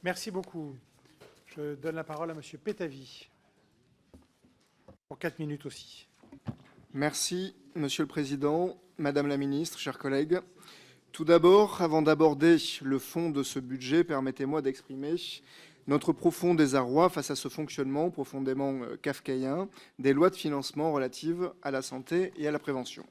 Merci beaucoup. Je donne la parole à Monsieur Pétavy, pour 4 minutes aussi. Merci, Monsieur le Président, Madame la Ministre, chers collègues. Tout d'abord, avant d'aborder le fond de ce budget, permettez-moi d'exprimer notre profond désarroi face à ce fonctionnement profondément kafkaïen des lois de financement relatives à la santé et à la prévention.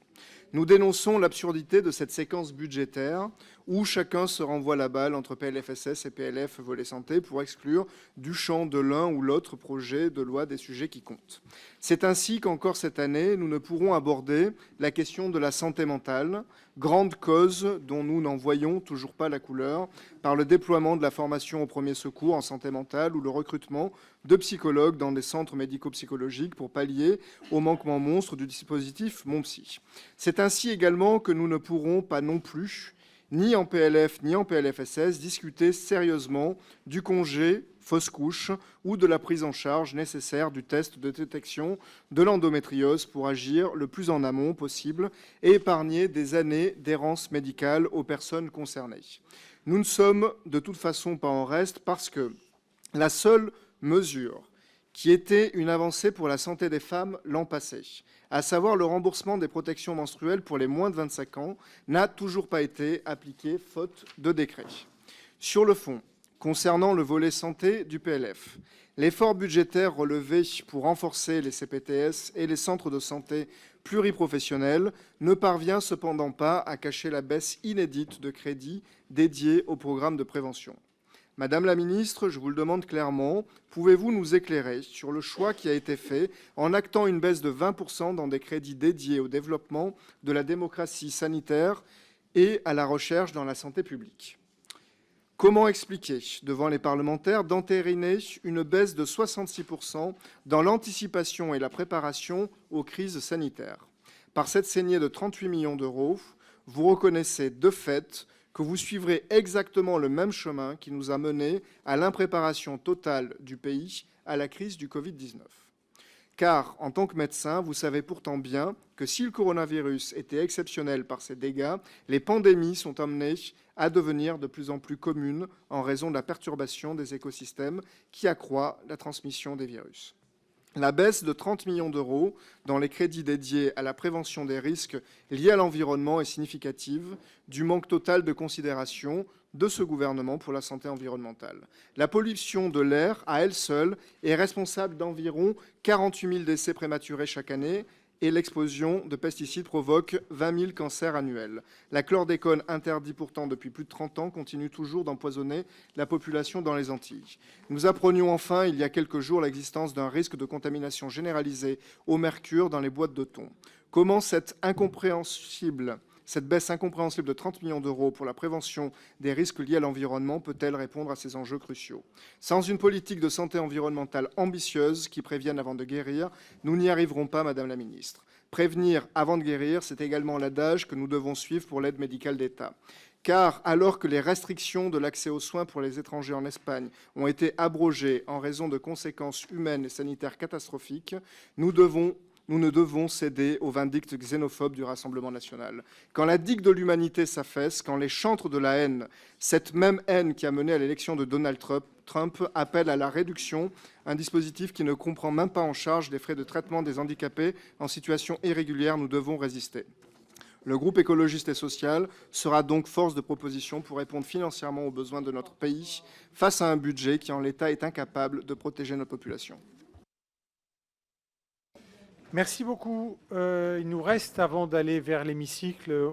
Nous dénonçons l'absurdité de cette séquence budgétaire où chacun se renvoie la balle entre PLFSS et PLF volet santé pour exclure du champ de l'un ou l'autre projet de loi des sujets qui comptent. C'est ainsi qu'encore cette année, nous ne pourrons aborder la question de la santé mentale, grande cause dont nous n'en voyons toujours pas la couleur, par le déploiement de la formation au premier secours en santé mentale ou le recrutement de psychologues dans des centres médico-psychologiques pour pallier au manquement monstre du dispositif MonPsy. C'est ainsi également que nous ne pourrons pas non plus, ni en PLF ni en PLFSS, discuter sérieusement du congé fausse couche ou de la prise en charge nécessaire du test de détection de l'endométriose pour agir le plus en amont possible et épargner des années d'errance médicale aux personnes concernées. Nous ne sommes de toute façon pas en reste parce que la seule mesure qui était une avancée pour la santé des femmes l'an passé, à savoir le remboursement des protections menstruelles pour les moins de 25 ans, n'a toujours pas été appliquée faute de décret. Sur le fond, concernant le volet santé du PLF, l'effort budgétaire relevé pour renforcer les CPTS et les centres de santé pluriprofessionnels ne parvient cependant pas à cacher la baisse inédite de crédits dédiés au programme de prévention. Madame la ministre, je vous le demande clairement, pouvez-vous nous éclairer sur le choix qui a été fait en actant une baisse de 20% dans des crédits dédiés au développement de la démocratie sanitaire et à la recherche dans la santé publique ? Comment expliquer devant les parlementaires d'entériner une baisse de 66% dans l'anticipation et la préparation aux crises sanitaires ? Par cette saignée de 38 millions d'euros, vous reconnaissez de fait que vous suivrez exactement le même chemin qui nous a menés à l'impréparation totale du pays à la crise du Covid-19. Car, en tant que médecin, vous savez pourtant bien que si le coronavirus était exceptionnel par ses dégâts, les pandémies sont amenées à devenir de plus en plus communes en raison de la perturbation des écosystèmes qui accroît la transmission des virus. La baisse de 30 millions d'euros dans les crédits dédiés à la prévention des risques liés à l'environnement est significative du manque total de considération de ce gouvernement pour la santé environnementale. La pollution de l'air, à elle seule, est responsable d'environ 48 000 décès prématurés chaque année et l'explosion de pesticides provoque 20 000 cancers annuels. La chlordécone, interdit pourtant depuis plus de 30 ans, continue toujours d'empoisonner la population dans les Antilles. Nous apprenions enfin, il y a quelques jours, l'existence d'un risque de contamination généralisée au mercure dans les boîtes de thon. Comment cette baisse incompréhensible de 30 millions d'euros pour la prévention des risques liés à l'environnement peut-elle répondre à ces enjeux cruciaux ? Sans une politique de santé environnementale ambitieuse qui prévienne avant de guérir, nous n'y arriverons pas, Madame la Ministre. Prévenir avant de guérir, c'est également l'adage que nous devons suivre pour l'aide médicale d'État. Car alors que les restrictions de l'accès aux soins pour les étrangers en Espagne ont été abrogées en raison de conséquences humaines et sanitaires catastrophiques, nous ne devons céder aux vindictes xénophobes du Rassemblement national. Quand la digue de l'humanité s'affaisse, quand les chantres de la haine, cette même haine qui a mené à l'élection de Donald Trump, appellent à la réduction, un dispositif qui ne comprend même pas en charge les frais de traitement des handicapés en situation irrégulière, nous devons résister. Le groupe écologiste et social sera donc force de proposition pour répondre financièrement aux besoins de notre pays face à un budget qui, en l'état, est incapable de protéger notre population. Merci beaucoup. Il nous reste, avant d'aller vers l'hémicycle,